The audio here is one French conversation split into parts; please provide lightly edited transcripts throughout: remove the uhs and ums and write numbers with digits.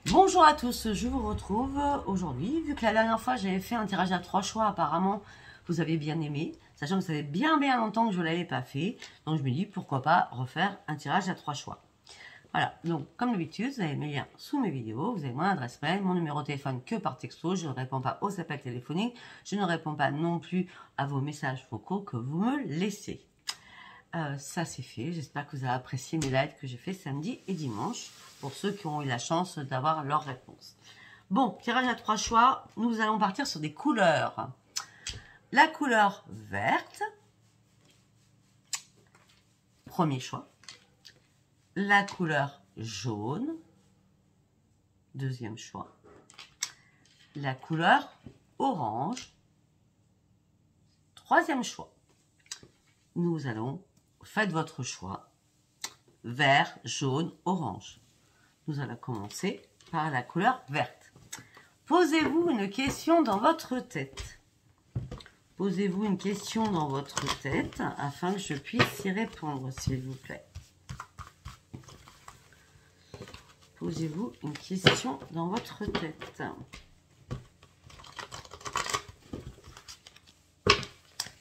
Bonjour à tous, je vous retrouve aujourd'hui. Vu que la dernière fois j'avais fait un tirage à 3 choix, apparemment vous avez bien aimé, sachant que ça fait bien longtemps que je ne l'avais pas fait. Donc je me dis pourquoi pas refaire un tirage à 3 choix. Voilà, donc comme d'habitude, vous avez mes liens sous mes vidéos, vous avez mon adresse mail, mon numéro de téléphone que par texto, je ne réponds pas aux appels téléphoniques, je ne réponds pas non plus à vos messages vocaux que vous me laissez. Ça c'est fait, j'espère que vous avez apprécié mes lives que j'ai fait samedi et dimanche, pour ceux qui ont eu la chance d'avoir leur réponse. Bon, tirage à 3 choix, nous allons partir sur des couleurs. La couleur verte, premier choix. La couleur jaune, deuxième choix. La couleur orange, troisième choix. Nous allons, faites votre choix, vert, jaune, orange. Nous allons commencer par la couleur verte. Posez-vous une question dans votre tête. Posez-vous une question dans votre tête afin que je puisse y répondre, s'il vous plaît. Posez-vous une question dans votre tête.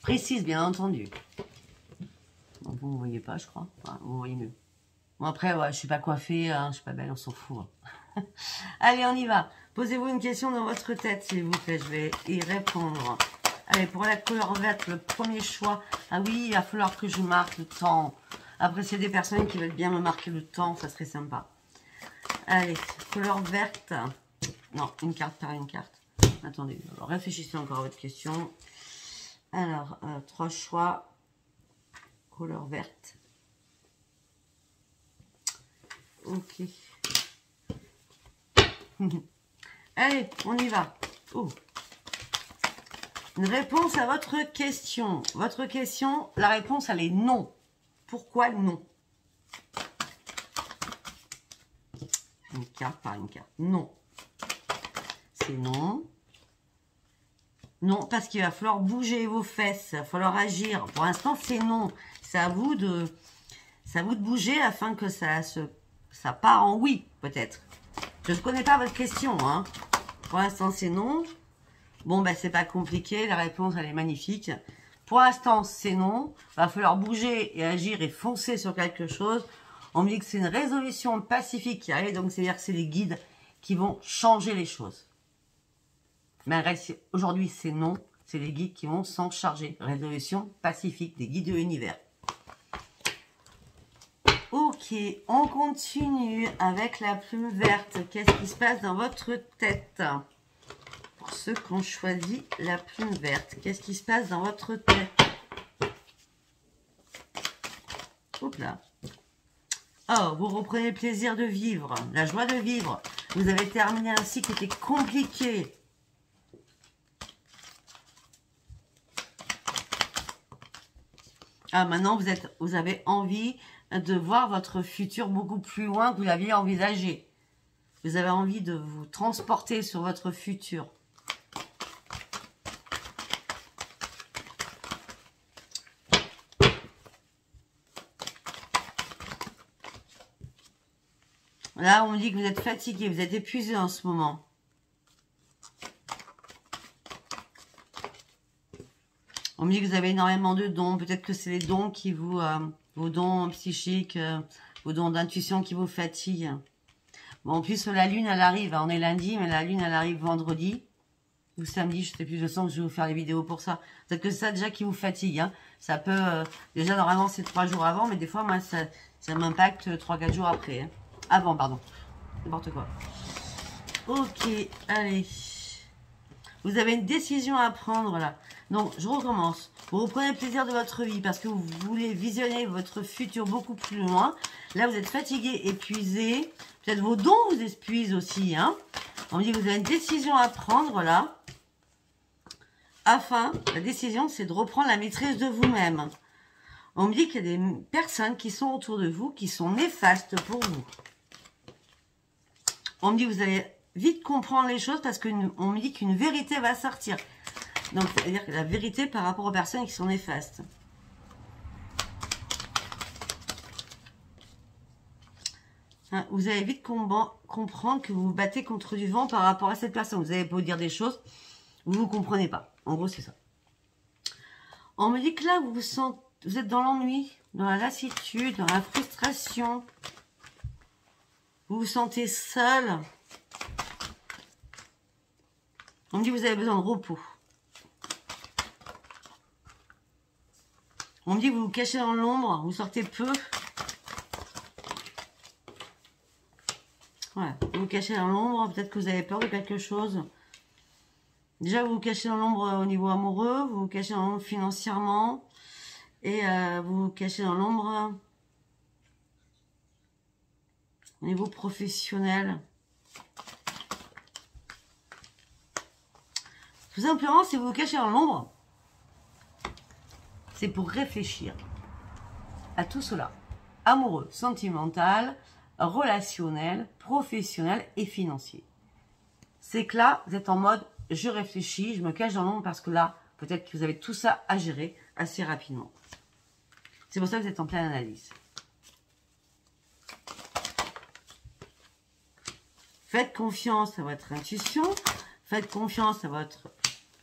Précise, bien entendu. Bon, vous ne me voyez pas, je crois. Enfin, vous voyez mieux. Bon, après, ouais, je ne suis pas coiffée, hein, je ne suis pas belle, on s'en fout. Hein. Allez, on y va. Posez-vous une question dans votre tête, s'il vous plaît. Je vais y répondre. Allez, pour la couleur verte, le premier choix. Ah oui, il va falloir que je marque le temps. Après, s'il y a des personnes qui veulent bien me marquer le temps, ça serait sympa. Allez, couleur verte. Non, une carte par une carte. Attendez, alors réfléchissez encore à votre question. Alors, 3 choix. Couleur verte. Ok. Allez, on y va. Oh. Une réponse à votre question. Votre question, la réponse, elle est non. Pourquoi non? Une carte par une carte. Non. C'est non. Non, parce qu'il va falloir bouger vos fesses. Il va falloir agir. Pour l'instant, c'est non. C'est à vous de bouger afin que ça part en oui, peut-être. Je ne connais pas votre question. Hein. Pour l'instant, c'est non. Bon, ben, c'est pas compliqué. La réponse, elle est magnifique. Pour l'instant, c'est non. Il va falloir bouger et agir et foncer sur quelque chose. On me dit que c'est une résolution pacifique qui arrive. Donc, c'est-à-dire que c'est les guides qui vont changer les choses. Mais aujourd'hui, c'est non. C'est les guides qui vont s'en charger. Résolution pacifique des guides de l'univers. Ok, on continue avec la plume verte. Qu'est-ce qui se passe dans votre tête? Pour ceux qui ont choisi la plume verte, qu'est-ce qui se passe dans votre tête? Hop là. Oh, vous reprenez le plaisir de vivre, la joie de vivre. Vous avez terminé un cycle qui était compliqué. Ah, maintenant, vous avez envie de voir votre futur beaucoup plus loin que vous l'aviez envisagé. Vous avez envie de vous transporter sur votre futur. Là, on me dit que vous êtes fatigué, vous êtes épuisé en ce moment. On me dit que vous avez énormément de dons. Peut-être que c'est les dons qui vous... vos dons psychiques, vos dons d'intuition qui vous fatiguent. Bon, en plus, la lune, elle arrive. On est lundi, mais la lune, elle arrive vendredi. Ou samedi, je sais plus, je sens que je vais vous faire des vidéos pour ça. Peut-être que c'est ça déjà qui vous fatigue. Hein. Ça peut... déjà, normalement, c'est 3 jours avant, mais des fois, moi, ça m'impacte 3-4 jours après. Hein. Avant, pardon. N'importe quoi. Ok, allez. Vous avez une décision à prendre, là. Donc, je recommence. Vous reprenez le plaisir de votre vie parce que vous voulez visionner votre futur beaucoup plus loin. Là, vous êtes fatigué, épuisé. Peut-être vos dons vous épuisent aussi. Hein. On me dit que vous avez une décision à prendre, là. La décision, c'est de reprendre la maîtrise de vous-même. On me dit qu'il y a des personnes qui sont autour de vous, qui sont néfastes pour vous. On me dit que vous allez vite comprendre les choses parce qu'on me dit qu'une vérité va sortir. Donc, c'est-à-dire que la vérité par rapport aux personnes qui sont néfastes. Hein, vous allez vite comprendre que vous vous battez contre du vent par rapport à cette personne. Vous allez pas dire des choses, vous ne comprenez pas. En gros, c'est ça. On me dit que là, vous êtes dans l'ennui, dans la lassitude, dans la frustration. Vous vous sentez seul. On me dit que vous avez besoin de repos. On me dit que vous vous cachez dans l'ombre, vous sortez peu. Voilà, vous vous cachez dans l'ombre, peut-être que vous avez peur de quelque chose. Déjà, vous vous cachez dans l'ombre au niveau amoureux, vous vous cachez dans l'ombre financièrement, et vous vous cachez dans l'ombre au niveau professionnel. Tout simplement, si vous vous cachez dans l'ombre, c'est pour réfléchir à tout cela. Amoureux, sentimental, relationnel, professionnel et financier. C'est que là, vous êtes en mode, je réfléchis, je me cache dans l'ombre parce que là, peut-être que vous avez tout ça à gérer assez rapidement. C'est pour ça que vous êtes en pleine analyse. Faites confiance à votre intuition, faites confiance à votre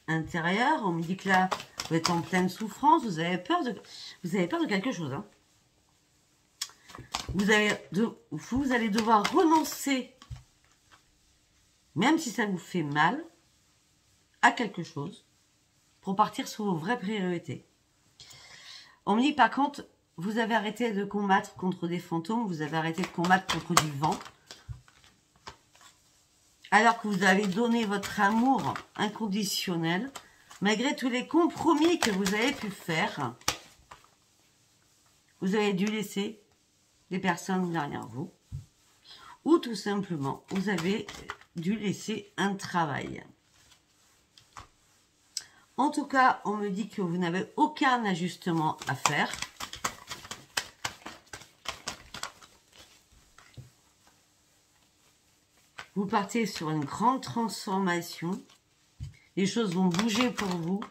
intérieur. On me dit que là, vous êtes en pleine souffrance, vous avez peur de quelque chose. Hein. Vous allez devoir renoncer, même si ça vous fait mal, à quelque chose, pour partir sur vos vraies priorités. On me dit par contre, vous avez arrêté de combattre contre des fantômes, vous avez arrêté de combattre contre du vent, alors que vous avez donné votre amour inconditionnel, malgré tous les compromis que vous avez pu faire, vous avez dû laisser des personnes derrière vous, ou tout simplement, vous avez dû laisser un travail. En tout cas, on me dit que vous n'avez aucun ajustement à faire. Vous partez sur une grande transformation. Les choses vont bouger pour vous.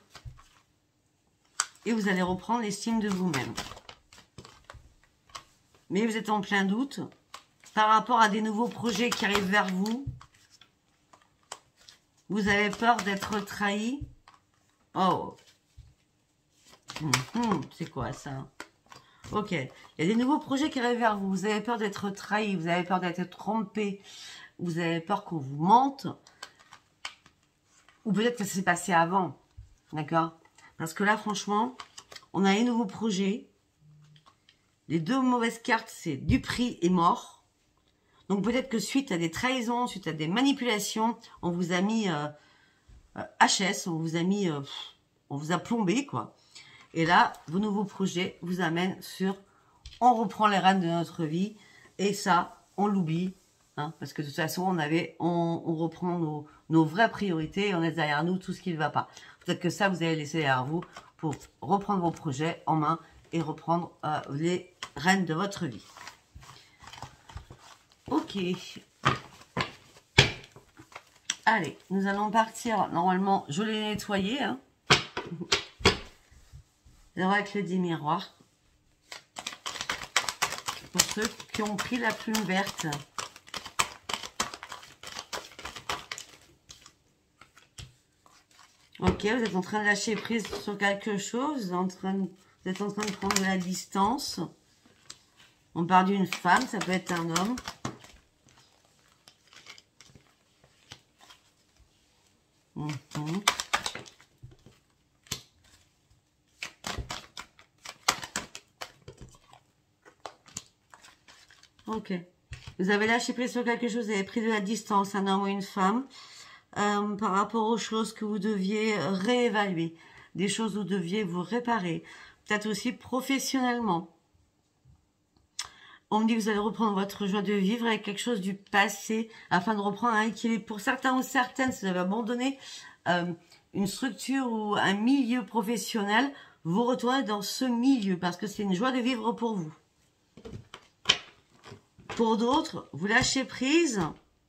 Et vous allez reprendre l'estime de vous-même. Mais vous êtes en plein doute par rapport à des nouveaux projets qui arrivent vers vous. Vous avez peur d'être trahi. Oh. C'est quoi ça? Ok. Il y a des nouveaux projets qui arrivent vers vous. Vous avez peur d'être trahi. Vous avez peur d'être trompé. Vous avez peur qu'on vous mente. Ou peut-être que ça s'est passé avant. D'accord? Parce que là, franchement, on a les nouveaux projets. Les deux mauvaises cartes, c'est du prix et mort. Donc peut-être que suite à des trahisons, suite à des manipulations, on vous a mis HS, on vous a plombé, quoi. Et là, vos nouveaux projets vous amènent sur on reprend les rênes de notre vie. Et ça, on l'oublie. Hein, parce que de toute façon, on reprend nos vraies priorités, on laisse derrière nous tout ce qui ne va pas. Peut-être que ça, vous allez laisser derrière vous pour reprendre vos projets en main et reprendre les rênes de votre vie. Ok. Allez, nous allons partir. Normalement, je l'ai nettoyé. Hein. L'oracle des miroirs. Pour ceux qui ont pris la plume verte. Ok, vous êtes en train de lâcher prise sur quelque chose. Vous êtes en train de prendre de la distance. On parle d'une femme, ça peut être un homme. Ok. Vous avez lâché prise sur quelque chose, vous avez pris de la distance, un homme ou une femme, par rapport aux choses que vous deviez réévaluer, des choses où vous deviez vous réparer, peut-être aussi professionnellement. On me dit que vous allez reprendre votre joie de vivre avec quelque chose du passé, afin de reprendre un équilibre. Pour certains ou certaines, si vous avez abandonné une structure ou un milieu professionnel, vous retournez dans ce milieu, parce que c'est une joie de vivre pour vous. Pour d'autres, vous lâchez prise,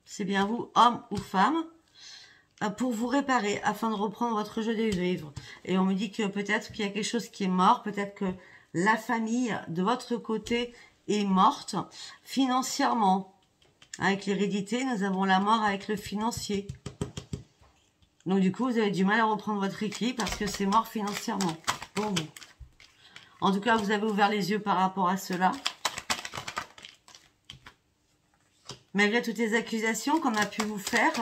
c'est bien vous, homme ou femme, pour vous réparer, afin de reprendre votre jeu de vivre. Et on me dit que peut-être qu'il y a quelque chose qui est mort, peut-être que la famille de votre côté est morte financièrement. Avec l'hérédité, nous avons la mort avec le financier. Donc du coup, vous avez du mal à reprendre votre équilibre parce que c'est mort financièrement pour vous. En tout cas, vous avez ouvert les yeux par rapport à cela. Malgré toutes les accusations qu'on a pu vous faire.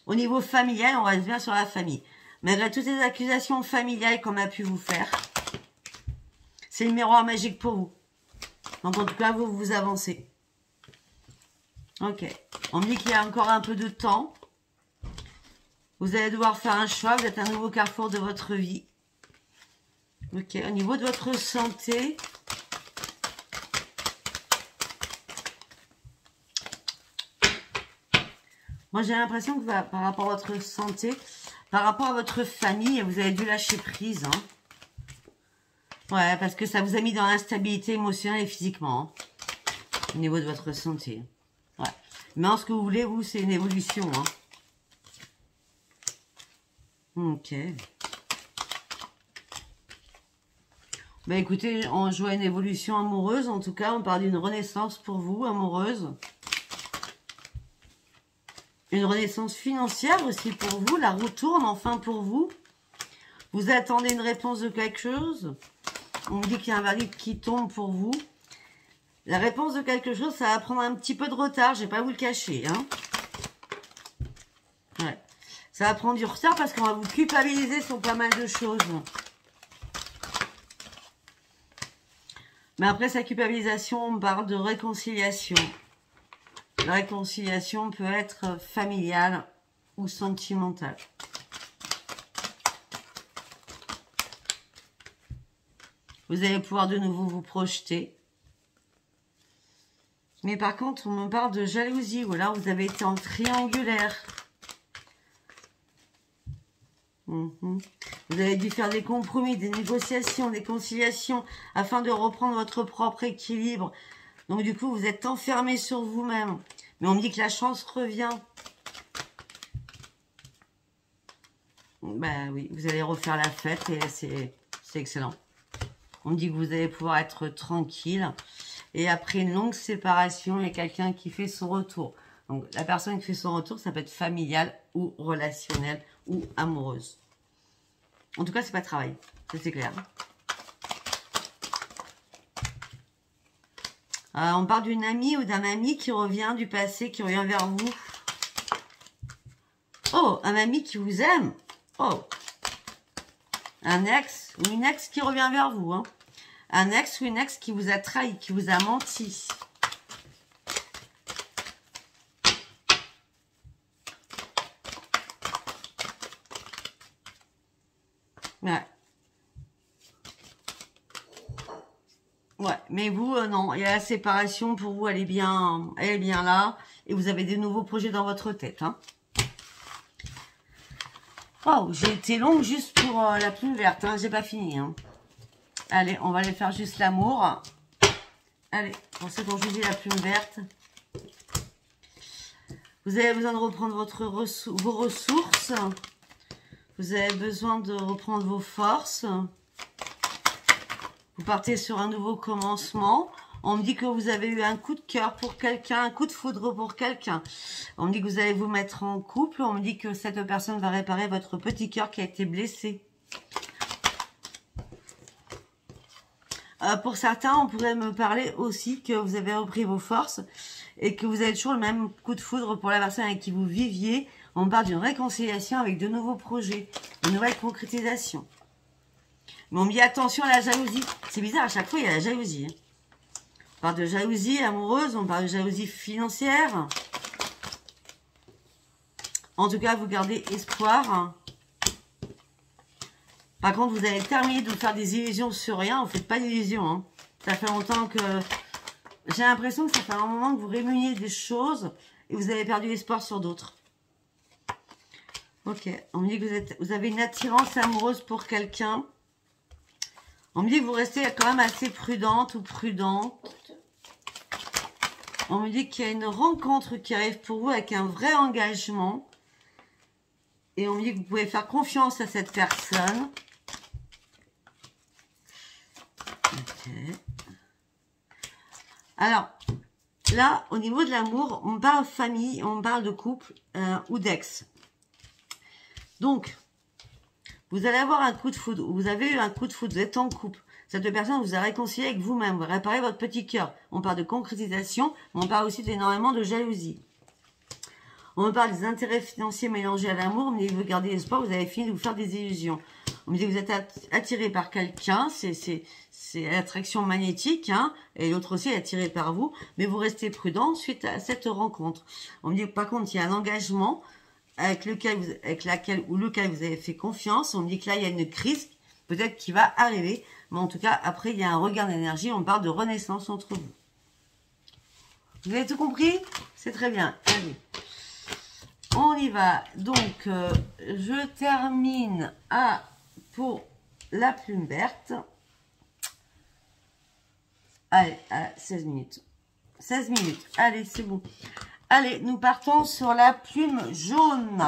Au niveau familial, on reste bien sur la famille. Malgré toutes les accusations familiales qu'on a pu vous faire. C'est le miroir magique pour vous. Donc en tout cas, vous avancez. Ok. On me dit qu'il y a encore un peu de temps. Vous allez devoir faire un choix. Vous êtes à un nouveau carrefour de votre vie. Ok. Au niveau de votre santé. Moi, j'ai l'impression que par rapport à votre santé, par rapport à votre famille, vous avez dû lâcher prise. Hein. Ouais, parce que ça vous a mis dans l'instabilité émotionnelle et physiquement. Hein, au niveau de votre santé. Ouais. Mais en ce que vous voulez, vous, c'est une évolution. Hein. Ok. Bah écoutez, on joue à une évolution amoureuse. En tout cas, on parle d'une renaissance pour vous, amoureuse. Une renaissance financière aussi pour vous. La roue tourne enfin pour vous. Vous attendez une réponse de quelque chose. On me dit qu'il y a un valide qui tombe pour vous. La réponse de quelque chose, ça va prendre un petit peu de retard. Je ne vais pas vous le cacher. Hein. Ouais. Ça va prendre du retard parce qu'on va vous culpabiliser sur pas mal de choses. Mais après sa culpabilisation, on parle de réconciliation. La réconciliation peut être familiale ou sentimentale. Vous allez pouvoir de nouveau vous projeter. Mais par contre, on me parle de jalousie. Ou là, vous avez été en triangulaire. Vous avez dû faire des compromis, des négociations, des conciliations afin de reprendre votre propre équilibre. Donc du coup, vous êtes enfermé sur vous-même. Mais on me dit que la chance revient. Ben oui, vous allez refaire la fête et c'est excellent. On me dit que vous allez pouvoir être tranquille. Et après une longue séparation, il y a quelqu'un qui fait son retour. Donc la personne qui fait son retour, ça peut être familial ou relationnel ou amoureuse. En tout cas, c'est pas travail. C'est clair. On parle d'une amie ou d'un ami qui revient du passé, qui revient vers vous. Oh, un ami qui vous aime. Oh, un ex ou une ex qui revient vers vous. Hein. Un ex ou une ex qui vous a trahi, qui vous a menti. Ouais. Ouais, mais vous, non, il y a la séparation pour vous, elle est bien là. Et vous avez des nouveaux projets dans votre tête. Hein. Oh, j'ai été longue juste pour la plume verte. Hein, j'ai pas fini. Hein. Allez, on va aller faire juste l'amour. Allez, pour ceux qui ont choisi la plume verte. Vous avez besoin de reprendre vos ressources. Vous avez besoin de reprendre vos forces. Vous partez sur un nouveau commencement. On me dit que vous avez eu un coup de cœur pour quelqu'un, un coup de foudre pour quelqu'un. On me dit que vous allez vous mettre en couple. On me dit que cette personne va réparer votre petit cœur qui a été blessé. Pour certains, on pourrait me parler aussi que vous avez repris vos forces et que vous avez toujours le même coup de foudre pour la personne avec qui vous viviez. On parle d'une réconciliation avec de nouveaux projets, de nouvelles concrétisations. Mais on me dit attention à la jalousie. C'est bizarre, à chaque fois, il y a la jalousie. On parle de jalousie amoureuse, on parle de jalousie financière. En tout cas, vous gardez espoir. Par contre, vous avez terminé de faire des illusions sur rien. Vous ne faites pas d'illusions. Hein. Ça fait longtemps que... J'ai l'impression que ça fait un moment que vous rémuniez des choses et vous avez perdu l'espoir sur d'autres. Ok. On me dit que vous avez une attirance amoureuse pour quelqu'un. On me dit que vous restez quand même assez prudente ou prudente. On me dit qu'il y a une rencontre qui arrive pour vous avec un vrai engagement. Et on me dit que vous pouvez faire confiance à cette personne. Ok. Alors, Là, au niveau de l'amour, on parle famille, on parle de couple ou d'ex. Donc, vous allez avoir un coup de foudre, vous avez eu un coup de foudre, vous êtes en couple. Cette personne vous a réconcilié avec vous-même, vous réparez votre petit cœur. On parle de concrétisation, mais on parle aussi d'énormément de jalousie. On parle des intérêts financiers mélangés à l'amour, mais vous gardez l'espoir, vous avez fini de vous faire des illusions. On me dit que vous êtes attiré par quelqu'un, c'est l'attraction magnétique, hein, et l'autre aussi est attiré par vous, mais vous restez prudent suite à cette rencontre. On me dit que par contre, il y a un engagement avec lequel vous avez fait confiance. On me dit que là, il y a une crise, peut-être qui va arriver, mais en tout cas, après, il y a un regain d'énergie, on parle de renaissance entre vous. Vous avez tout compris? C'est très bien. Allez. On y va. Donc, je termine pour la plume verte. Allez, à 16 minutes. 16 minutes. Allez, c'est bon. Allez, nous partons sur la plume jaune.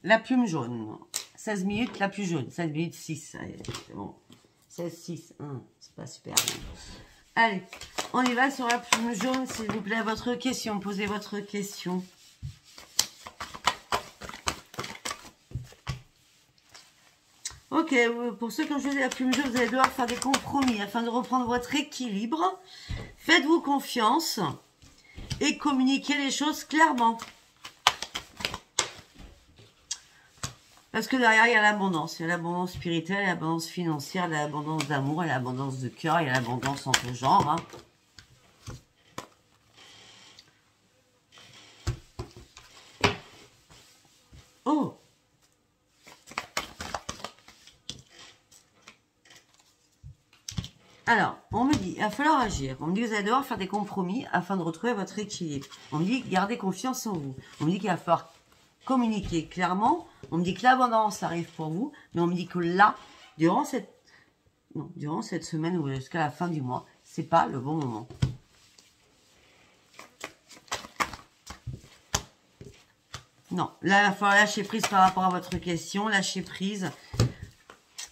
La plume jaune. 16 minutes, la plus jaune. 16 minutes 6. Allez, c'est bon. 16, 6. C'est pas super. Allez, on y va sur la plume jaune, s'il vous plaît. Votre question. Posez votre question. Ok, pour ceux qui ont choisi la plume jaune, vous allez devoir faire des compromis afin de reprendre votre équilibre. Faites-vous confiance et communiquez les choses clairement. Parce que derrière, il y a l'abondance. Il y a l'abondance spirituelle, l'abondance financière, l'abondance d'amour, l'abondance de cœur, il y a l'abondance en tout genre. Hein. Oh! Alors, on me dit, il va falloir agir. On me dit que vous allez devoir faire des compromis afin de retrouver votre équilibre. On me dit, gardez confiance en vous. On me dit qu'il va falloir communiquer clairement. On me dit que l'abondance arrive pour vous. Mais on me dit que là, durant cette semaine ou jusqu'à la fin du mois, c'est pas le bon moment. Non, là, il va falloir lâcher prise par rapport à votre question. Lâcher prise.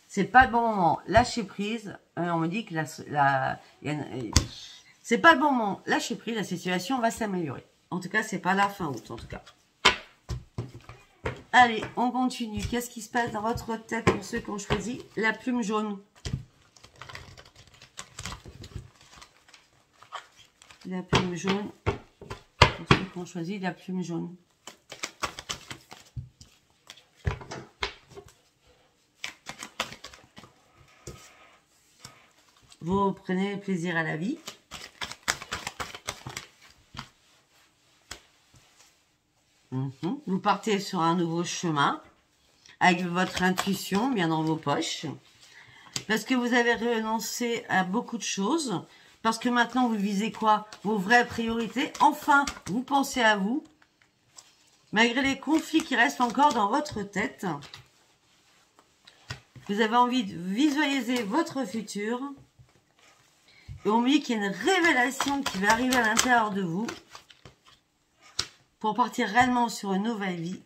C'est pas le bon moment. Lâcher prise. On me dit que c'est pas le bon moment. Lâcher prise, la situation va s'améliorer. En tout cas, c'est pas la fin août, en tout cas. Allez, on continue. Qu'est-ce qui se passe dans votre tête pour ceux qui ont choisi la plume jaune? La plume jaune. Pour ceux qui ont choisi la plume jaune. Vous prenez plaisir à la vie. Vous partez sur un nouveau chemin avec votre intuition bien dans vos poches. Parce que vous avez renoncé à beaucoup de choses. Parce que maintenant, vous visez quoi? Vos vraies priorités. Enfin, vous pensez à vous. Malgré les conflits qui restent encore dans votre tête. Vous avez envie de visualiser votre futur. Et on me dit qu'il y a une révélation qui va arriver à l'intérieur de vous pour partir réellement sur une nouvelle vie.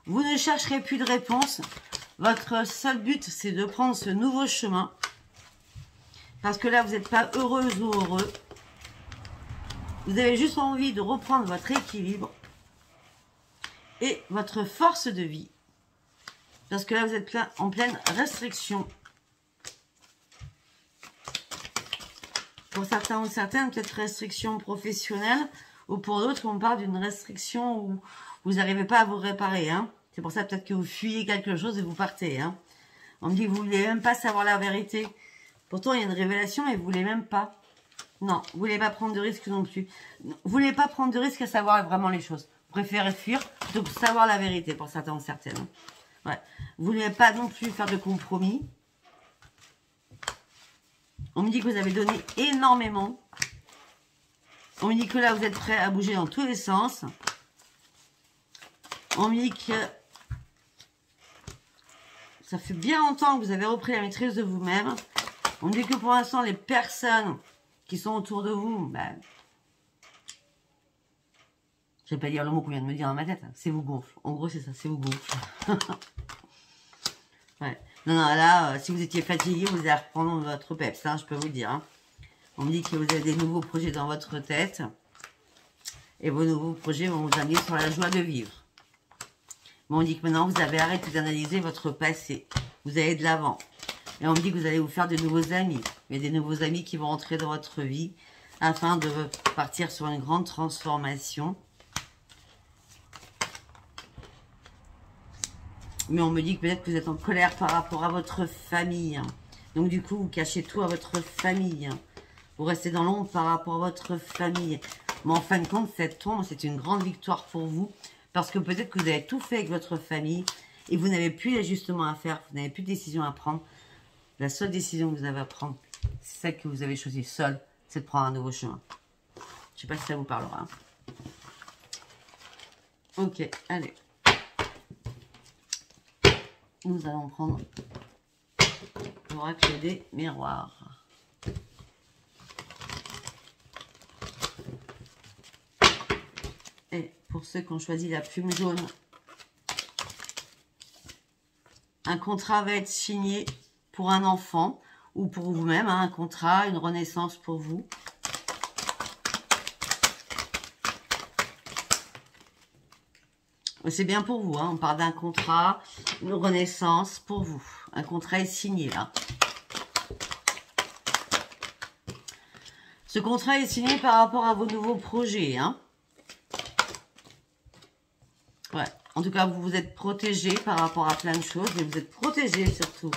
Vous ne chercherez plus de réponse. Votre seul but, c'est de prendre ce nouveau chemin. Parce que là, vous n'êtes pas heureuse ou heureux. Vous avez juste envie de reprendre votre équilibre et votre force de vie. Parce que là, vous êtes en pleine restriction. Pour certains ou certaines, peut-être restriction professionnelle, ou pour d'autres, on parle d'une restriction où vous n'arrivez pas à vous réparer. Hein. C'est pour ça peut-être que vous fuyez quelque chose et vous partez. Hein. On me dit que vous ne voulez même pas savoir la vérité. Pourtant, il y a une révélation et vous ne voulez même pas. Non, vous ne voulez pas prendre de risques non plus. Vous ne voulez pas prendre de risques à savoir vraiment les choses. Vous préférez fuir plutôt que savoir la vérité pour certains ou certaines. Ouais. Vous ne voulez pas non plus faire de compromis. On me dit que vous avez donné énormément. On me dit que là, vous êtes prêt à bouger dans tous les sens. On me dit que ça fait bien longtemps que vous avez repris la maîtrise de vous-même. On me dit que pour l'instant, les personnes qui sont autour de vous, ben, je ne vais pas dire le mot qu'on vient de me dire dans ma tête. Hein. C'est vous gonfle. En gros, c'est ça, c'est vous gonfle. Ouais. Non, non, là, si vous étiez fatigué, vous allez reprendre votre peps, hein, je peux vous le dire. Hein. On me dit que vous avez des nouveaux projets dans votre tête. Et vos nouveaux projets vont vous amener sur la joie de vivre. Mais on dit que maintenant, vous avez arrêté d'analyser votre passé. Vous allez de l'avant. Et on me dit que vous allez vous faire de nouveaux amis. Il y a des nouveaux amis qui vont entrer dans votre vie afin de partir sur une grande transformation. Mais on me dit que peut-être que vous êtes en colère par rapport à votre famille. Donc du coup, vous cachez tout à votre famille. Vous restez dans l'ombre par rapport à votre famille. Mais en fin de compte, cette ombre, c'est une grande victoire pour vous. Parce que peut-être que vous avez tout fait avec votre famille et vous n'avez plus d'ajustement à faire. Vous n'avez plus de décision à prendre. La seule décision que vous avez à prendre, c'est celle que vous avez choisie seule. C'est de prendre un nouveau chemin. Je ne sais pas si ça vous parlera. Ok, allez. Nous allons prendre l'oracle des miroirs. Et pour ceux qui ont choisi la plume jaune, un contrat va être signé pour un enfant ou pour vous-même, hein, un contrat, une renaissance pour vous. C'est bien pour vous, hein, on parle d'un contrat, une renaissance pour vous. Un contrat est signé là. Ce contrat est signé par rapport à vos nouveaux projets, hein. Ouais. En tout cas, vous vous êtes protégé par rapport à plein de choses et vous êtes protégé surtout.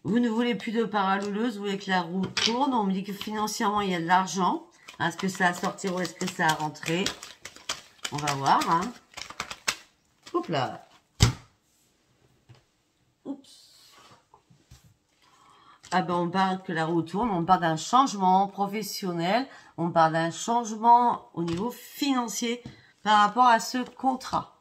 Vous ne voulez plus de parallèleuse, vous voulez que la roue tourne. On me dit que financièrement, il y a de l'argent. Est-ce que ça va sortir ou est-ce que ça va rentrer? On va voir. Hein. Oups là. Oups. Ah ben, on parle que la roue tourne, on parle d'un changement professionnel, on parle d'un changement au niveau financier par rapport à ce contrat.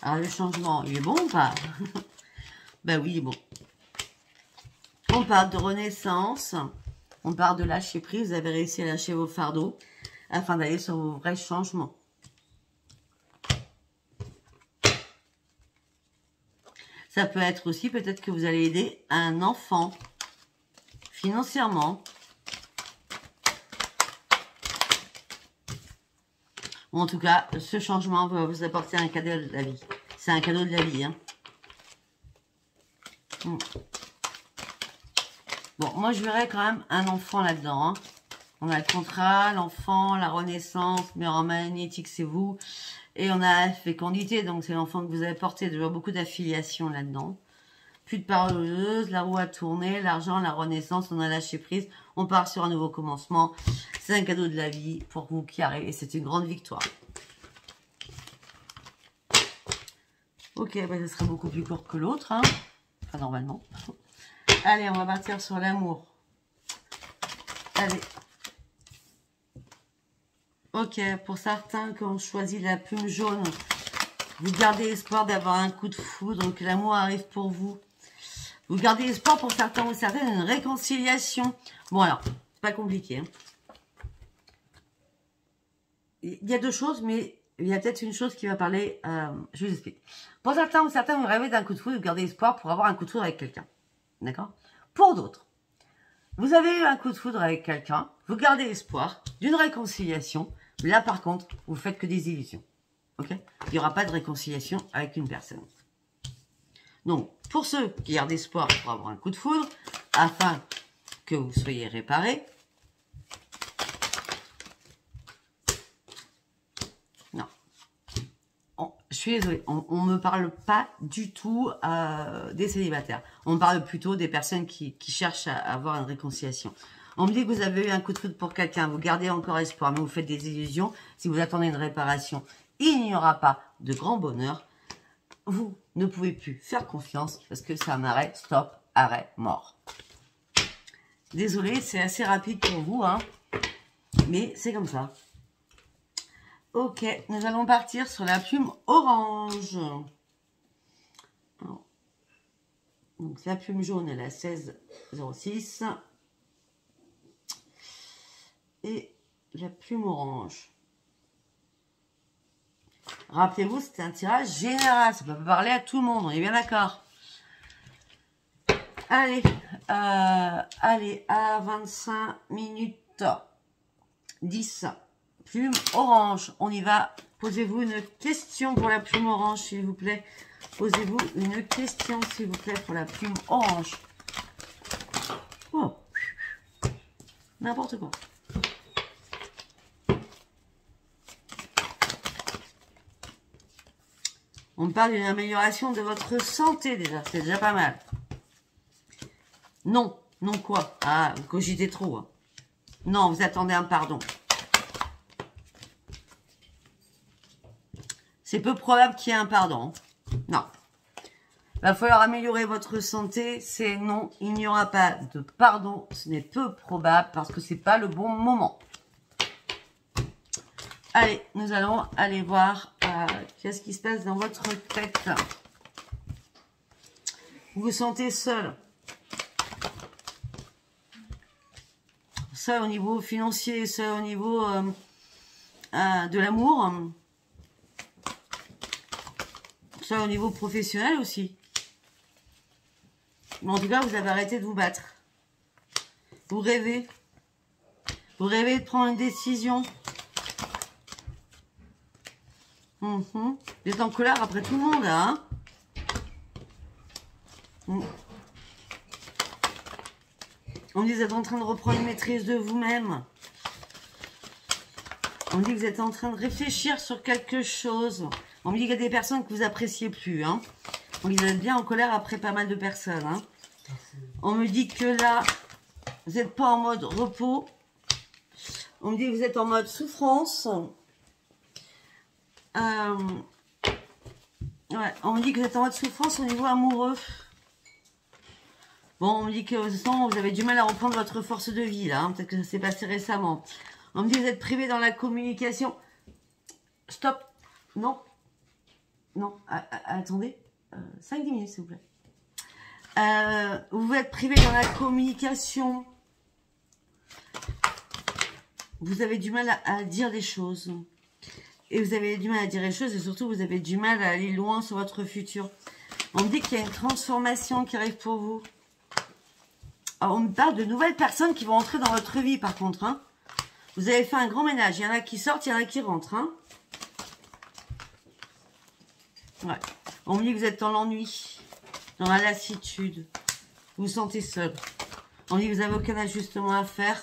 Alors le changement, il est bon ou pas? Ben oui, il est bon. On parle de renaissance, on parle de lâcher prise, vous avez réussi à lâcher vos fardeaux afin d'aller sur vos vrais changements. Ça peut être aussi, peut-être que vous allez aider un enfant financièrement. Ou en tout cas, ce changement va vous apporter un cadeau de la vie. C'est un cadeau de la vie. Hein. Bon, moi je verrais quand même un enfant là-dedans. Hein. On a le contrat, l'enfant, la renaissance, mais en magnétique c'est vous. Et on a la fécondité, donc c'est l'enfant que vous avez porté. Il y a beaucoup d'affiliation là-dedans. Plus de parleuse, la roue a tourné, l'argent, la renaissance, on a lâché prise. On part sur un nouveau commencement. C'est un cadeau de la vie pour vous qui arrive et c'est une grande victoire. Ok, ben, ça sera beaucoup plus court que l'autre. Hein. Enfin, normalement. Allez, on va partir sur l'amour. Allez. Ok, pour certains qui ont choisi la plume jaune, vous gardez espoir d'avoir un coup de foudre, donc l'amour arrive pour vous. Vous gardez espoir pour certains ou certaines d'une réconciliation. Bon alors, c'est pas compliqué. Hein. Il y a deux choses, mais il y a peut-être une chose qui va parler. Je vous explique. Pour certains ou certaines, vous rêvez d'un coup de foudre, vous gardez espoir pour avoir un coup de foudre avec quelqu'un. D'accord? Pour d'autres, vous avez eu un coup de foudre avec quelqu'un, vous gardez espoir d'une réconciliation. Là, par contre, vous faites que des illusions. Ok? Il n'y aura pas de réconciliation avec une personne. Donc, pour ceux qui gardent espoir pour avoir un coup de foudre, afin que vous soyez réparés, non. Je suis désolée, on ne me parle pas du tout des célibataires. On parle plutôt des personnes qui cherchent à avoir une réconciliation. On me dit que vous avez eu un coup de foudre pour quelqu'un, vous gardez encore espoir, mais vous faites des illusions. Si vous attendez une réparation, il n'y aura pas de grand bonheur. Vous ne pouvez plus faire confiance parce que c'est un arrêt, stop, arrêt, mort. Désolée, c'est assez rapide pour vous, hein, mais c'est comme ça. Ok, nous allons partir sur la plume orange. Alors, donc la plume jaune, elle a 16,06. Et la plume orange. Rappelez-vous, c'est un tirage général. Ça peut parler à tout le monde. On est bien d'accord. Allez, allez, à 25 minutes 10. Plume orange. On y va. Posez-vous une question pour la plume orange, s'il vous plaît. Posez-vous une question, s'il vous plaît, pour la plume orange. Oh. N'importe quoi. On parle d'une amélioration de votre santé, déjà. C'est déjà pas mal. Non. Non quoi? Ah, vous cogitez trop. Hein. Non, vous attendez un pardon. C'est peu probable qu'il y ait un pardon. Non. Il va falloir améliorer votre santé. C'est non, il n'y aura pas de pardon. Ce n'est peu probable parce que c'est pas le bon moment. Allez, nous allons aller voir qu'est-ce qui se passe dans votre tête. Vous vous sentez seul. Seul au niveau financier, seul au niveau de l'amour. Ça au niveau professionnel aussi. Mais en tout cas, vous avez arrêté de vous battre. Vous rêvez. Vous rêvez de prendre une décision. Vous êtes en colère après tout le monde, hein. On dit que vous êtes en train de reprendre une maîtrise de vous-même. On dit que vous êtes en train de réfléchir sur quelque chose. On me dit qu'il y a des personnes que vous appréciez plus. Hein. On dit que vous êtes bien en colère après pas mal de personnes. Hein. On me dit que là, vous n'êtes pas en mode repos. On me dit que vous êtes en mode souffrance. Ouais, on me dit que vous êtes en mode souffrance au niveau amoureux. Bon, on me dit que de toute façon, vous avez du mal à reprendre votre force de vie. Là, hein. Peut-être que ça s'est passé récemment. On me dit que vous êtes privé dans la communication. Stop. Non. Non, attendez, 5-10 minutes s'il vous plaît. Vous êtes privé dans la communication. Vous avez du mal à dire les choses. Et vous avez du mal à dire les choses et surtout vous avez du mal à aller loin sur votre futur. On me dit qu'il y a une transformation qui arrive pour vous. Alors, on me parle de nouvelles personnes qui vont entrer dans votre vie par contre. Hein. Vous avez fait un grand ménage. Il y en a qui sortent, il y en a qui rentrent. Hein. Ouais. On me dit que vous êtes dans l'ennui, dans la lassitude. Vous vous sentez seul. On me dit que vous n'avez aucun ajustement à faire.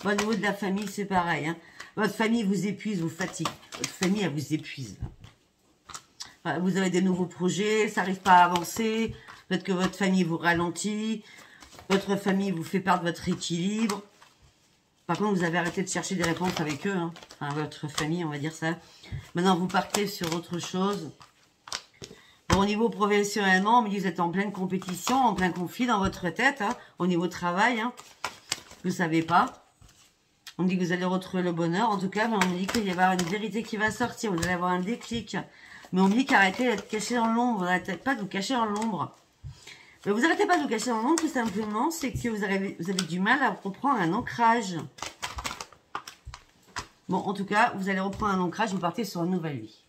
Bon, au niveau de la famille, c'est pareil. Hein. Votre famille vous épuise, vous fatigue. Votre famille, elle vous épuise. Voilà, vous avez des nouveaux projets, ça n'arrive pas à avancer. Peut-être que votre famille vous ralentit. Votre famille vous fait perdre votre équilibre. Par contre, vous avez arrêté de chercher des réponses avec eux. Hein. Enfin, votre famille, on va dire ça. Maintenant, vous partez sur autre chose. Bon, au niveau professionnellement, on me dit que vous êtes en pleine compétition, en plein conflit dans votre tête. Hein, au niveau travail, hein. Vous ne savez pas. On me dit que vous allez retrouver le bonheur. En tout cas, on me dit qu'il va y avoir une vérité qui va sortir. Vous allez avoir un déclic. Mais on me dit qu'arrêtez d'être caché dans l'ombre. Vous n'arrêtez pas de vous cacher dans l'ombre. Mais vous n'arrêtez pas de vous cacher dans l'ombre, tout simplement. C'est que vous avez du mal à reprendre un ancrage. Bon, en tout cas, vous allez reprendre un ancrage. Vous partez sur une nouvelle vie.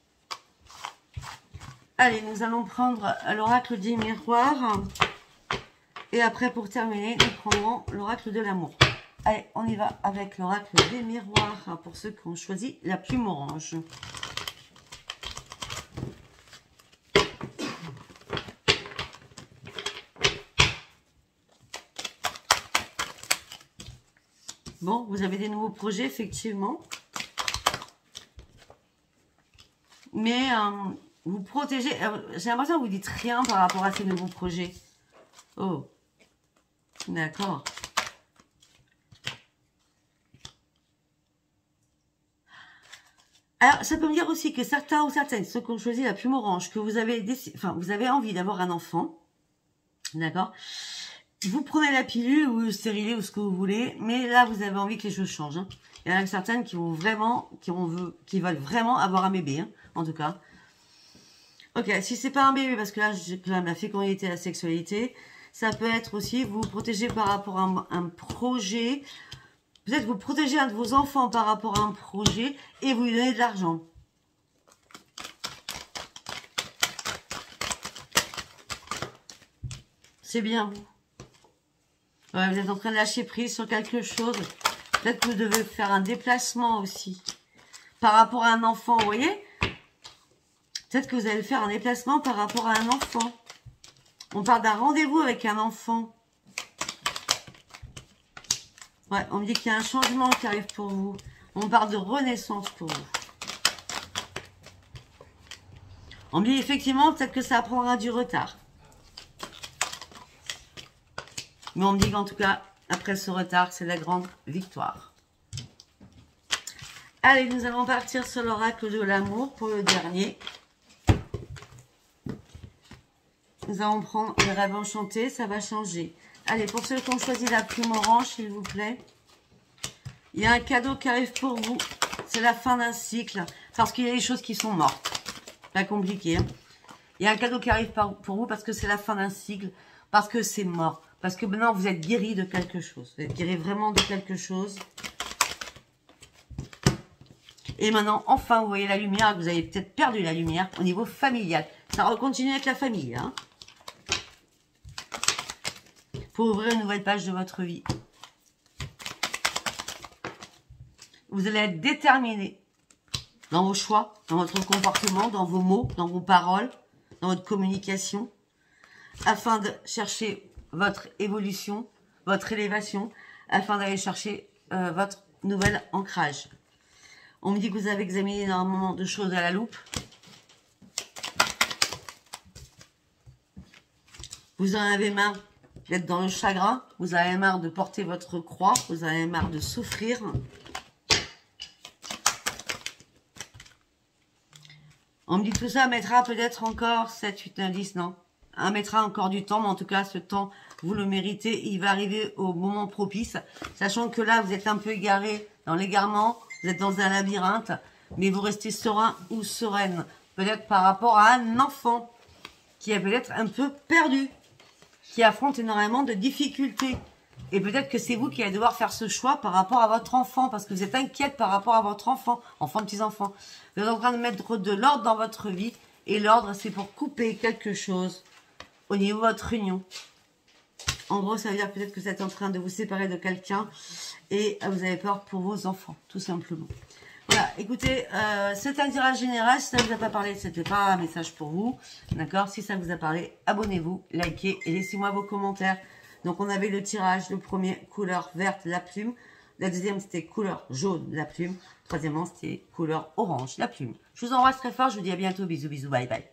Allez, nous allons prendre l'oracle des miroirs. Et après, pour terminer, nous prendrons l'oracle de l'amour. Allez, on y va avec l'oracle des miroirs pour ceux qui ont choisi la plume orange. Bon, vous avez des nouveaux projets, effectivement. Mais vous protégez. J'ai l'impression que vous ne dites rien par rapport à ces nouveaux projets. Oh. D'accord. Alors, ça peut me dire aussi que certains ou certaines, ceux qui ont choisi la plume orange, que vous avez vous avez envie d'avoir un enfant. D'accord. Vous prenez la pilule ou le stérilet ou ce que vous voulez, mais là, vous avez envie que les choses changent. Hein. Il y en a certaines qui vont vraiment, qui veulent vraiment avoir un bébé, hein, en tout cas. Ok, si c'est pas un bébé, parce que là, j'ai quand même la fécondité et la sexualité, ça peut être aussi vous protéger par rapport à un projet. Peut-être vous protégez un de vos enfants par rapport à un projet et vous lui donnez de l'argent. C'est bien vous. Ouais, vous êtes en train de lâcher prise sur quelque chose. Peut-être que vous devez faire un déplacement aussi. Par rapport à un enfant, vous voyez? Peut-être que vous allez faire un déplacement par rapport à un enfant. On parle d'un rendez-vous avec un enfant. Ouais, on me dit qu'il y a un changement qui arrive pour vous. On parle de renaissance pour vous. On me dit effectivement, peut-être que ça prendra du retard. Mais on me dit qu'en tout cas, après ce retard, c'est la grande victoire. Allez, nous allons partir sur l'oracle de l'amour pour le dernier. Nous allons prendre le rêve enchanté, ça va changer. Allez, pour ceux qui ont choisi la plume orange, s'il vous plaît. Il y a un cadeau qui arrive pour vous. C'est la fin d'un cycle. Parce qu'il y a des choses qui sont mortes. Pas compliqué. Hein. Il y a un cadeau qui arrive pour vous parce que c'est la fin d'un cycle. Parce que c'est mort. Parce que maintenant, vous êtes guéri de quelque chose. Vous êtes guéri vraiment de quelque chose. Et maintenant, enfin, vous voyez la lumière. Vous avez peut-être perdu la lumière au niveau familial. Ça recontinue avec la famille. Hein. Pour ouvrir une nouvelle page de votre vie. Vous allez être déterminé dans vos choix, dans votre comportement, dans vos mots, dans vos paroles, dans votre communication, afin de chercher votre évolution, votre élévation, afin d'aller chercher votre nouvel ancrage. On me dit que vous avez examiné énormément de choses à la loupe. Vous en avez marre d'être dans le chagrin, vous avez marre de porter votre croix, vous avez marre de souffrir. On me dit que tout ça mettra peut-être encore 7, 8, 9, 10, non. Ça mettra encore du temps, mais en tout cas, ce temps, vous le méritez. Il va arriver au moment propice. Sachant que là, vous êtes un peu égaré dans l'égarement. Vous êtes dans un labyrinthe, mais vous restez serein ou sereine. Peut-être par rapport à un enfant qui est peut-être un peu perdu, qui affronte énormément de difficultés. Et peut-être que c'est vous qui allez devoir faire ce choix par rapport à votre enfant, parce que vous êtes inquiète par rapport à votre enfant, petits-enfants. Vous êtes en train de mettre de l'ordre dans votre vie, et l'ordre, c'est pour couper quelque chose au niveau de votre union. En gros, ça veut dire peut-être que vous êtes en train de vous séparer de quelqu'un, et vous avez peur pour vos enfants, tout simplement. Voilà, écoutez, c'est un tirage général. Si ça ne vous a pas parlé, c'était pas un message pour vous. D'accord? Si ça vous a parlé, abonnez-vous, likez et laissez-moi vos commentaires. Donc, on avait le tirage, le premier, couleur verte, la plume. La deuxième, c'était couleur jaune, la plume. Troisièmement, c'était couleur orange, la plume. Je vous embrasse très fort. Je vous dis à bientôt. Bisous, bisous, bye, bye.